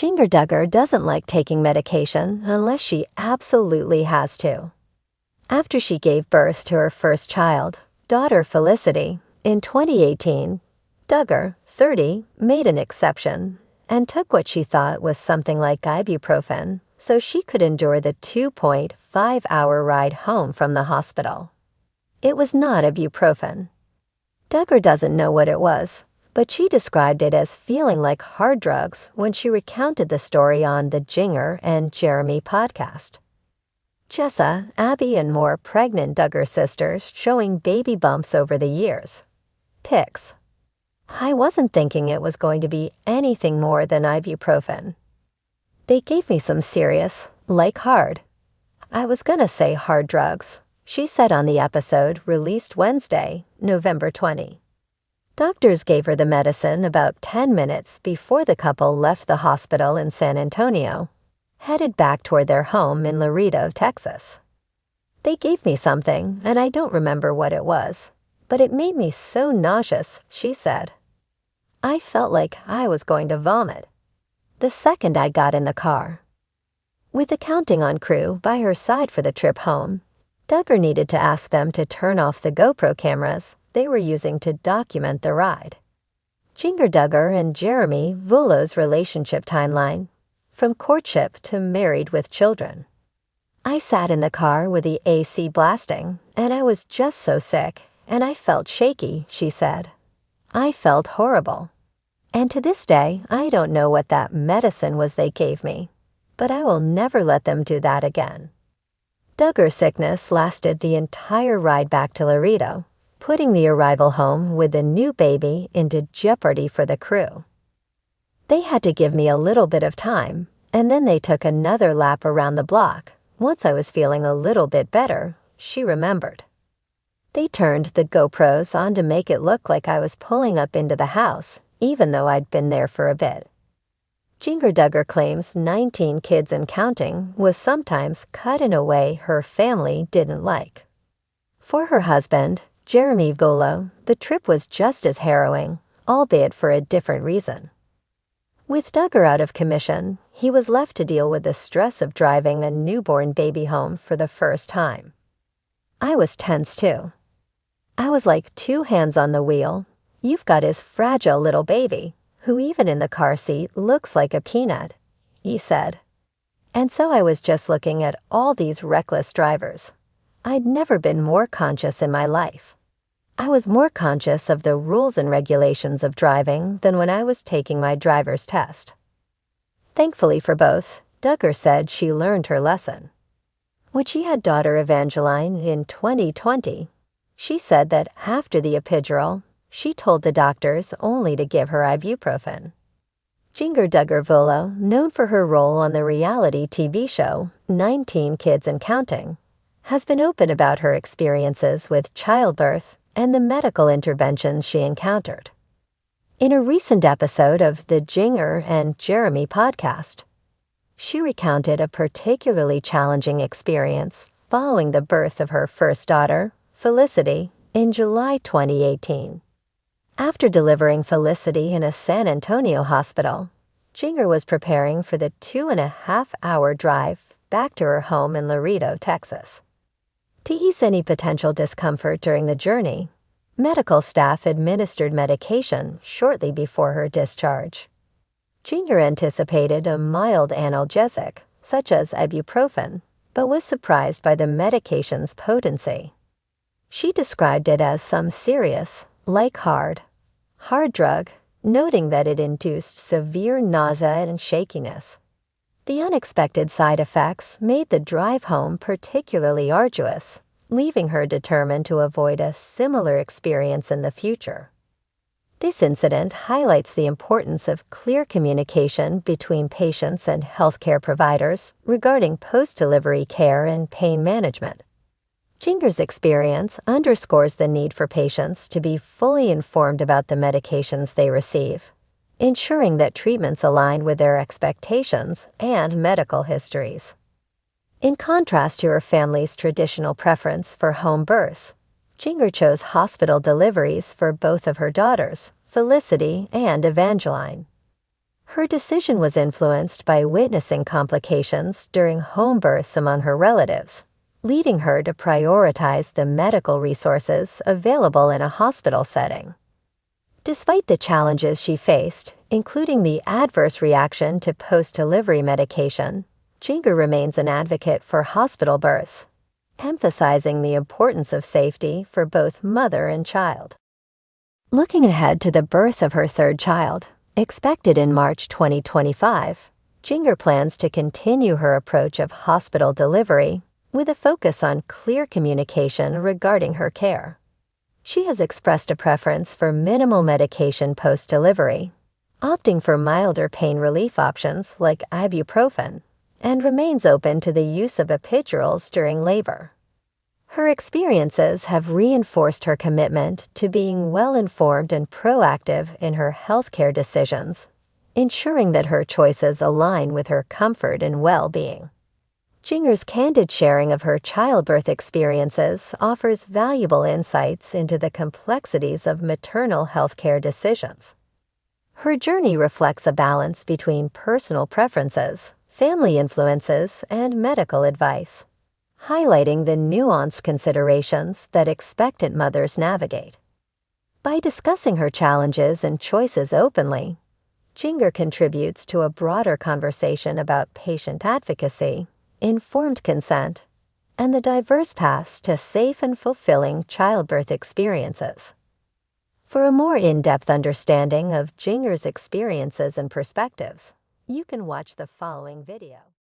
Jinger Duggar doesn't like taking medication unless she absolutely has to. After she gave birth to her first child, daughter Felicity, in 2018, Duggar, 30, made an exception and took what she thought was something like ibuprofen so she could endure the 2.5-hour ride home from the hospital. It was not ibuprofen. Duggar doesn't know what it was, but she described it as feeling like hard drugs when she recounted the story on the Jinger and Jeremy podcast. Jessa, Abby, and more pregnant Duggar sisters showing baby bumps over the years. Pics. I wasn't thinking it was going to be anything more than ibuprofen. They gave me some serious, like hard. I was gonna say hard drugs, she said on the episode released Wednesday, November 20. Doctors gave her the medicine about 10 minutes before the couple left the hospital in San Antonio, headed back toward their home in Laredo, Texas. They gave me something, and I don't remember what it was, but it made me so nauseous, she said. I felt like I was going to vomit the second I got in the car. With the counting on crew by her side for the trip home, Duggar needed to ask them to turn off the GoPro cameras they were using to document the ride. Jinger Duggar and Jeremy Vuolo's relationship timeline, from courtship to married with children. I sat in the car with the AC blasting, and I was just so sick, and I felt shaky, she said. I felt horrible. And to this day, I don't know what that medicine was they gave me, but I will never let them do that again. Duggar's sickness lasted the entire ride back to Laredo, putting the arrival home with the new baby into jeopardy for the crew. They had to give me a little bit of time, and then they took another lap around the block once I was feeling a little bit better, she remembered. They turned the GoPros on to make it look like I was pulling up into the house, even though I'd been there for a bit. Jinger Duggar claims 19 kids and counting was sometimes cut in a way her family didn't like. For her husband, Jeremy Vuolo, the trip was just as harrowing, albeit for a different reason. With Duggar out of commission, he was left to deal with the stress of driving a newborn baby home for the first time. I was tense too. I was like 2 hands on the wheel. You've got his fragile little baby, who even in the car seat looks like a peanut, he said. And so I was just looking at all these reckless drivers. I'd never been more conscious in my life. I was more conscious of the rules and regulations of driving than when I was taking my driver's test. Thankfully for both, Duggar said she learned her lesson. When she had daughter Evangeline in 2020, she said that after the epidural, she told the doctors only to give her ibuprofen. Jinger Duggar Vuolo, known for her role on the reality TV show 19 Kids and Counting, has been open about her experiences with childbirth and the medical interventions she encountered. In a recent episode of the Jinger and Jeremy podcast, she recounted a particularly challenging experience following the birth of her first daughter, Felicity, in July 2018. After delivering Felicity in a San Antonio hospital, Jinger was preparing for the 2.5-hour drive back to her home in Laredo, Texas. To ease any potential discomfort during the journey, medical staff administered medication shortly before her discharge. Jinger anticipated a mild analgesic, such as ibuprofen, but was surprised by the medication's potency. She described it as some serious, like hard drug, noting that it induced severe nausea and shakiness. The unexpected side effects made the drive home particularly arduous, leaving her determined to avoid a similar experience in the future. This incident highlights the importance of clear communication between patients and healthcare providers regarding post-delivery care and pain management. Jinger's experience underscores the need for patients to be fully informed about the medications they receive, ensuring that treatments align with their expectations and medical histories. In contrast to her family's traditional preference for home births, Jinger chose hospital deliveries for both of her daughters, Felicity and Evangeline. Her decision was influenced by witnessing complications during home births among her relatives, leading her to prioritize the medical resources available in a hospital setting. Despite the challenges she faced, including the adverse reaction to post-delivery medication, Jinger remains an advocate for hospital births, emphasizing the importance of safety for both mother and child. Looking ahead to the birth of her third child, expected in March 2025, Jinger plans to continue her approach of hospital delivery with a focus on clear communication regarding her care. She has expressed a preference for minimal medication post-delivery, opting for milder pain relief options like ibuprofen, and remains open to the use of epidurals during labor. Her experiences have reinforced her commitment to being well-informed and proactive in her healthcare decisions, ensuring that her choices align with her comfort and well-being. Jinger's candid sharing of her childbirth experiences offers valuable insights into the complexities of maternal healthcare decisions. Her journey reflects a balance between personal preferences, family influences, and medical advice, highlighting the nuanced considerations that expectant mothers navigate. By discussing her challenges and choices openly, Jinger contributes to a broader conversation about patient advocacy, informed consent, and the diverse paths to safe and fulfilling childbirth experiences. For a more in-depth understanding of Jinger's experiences and perspectives, you can watch the following video.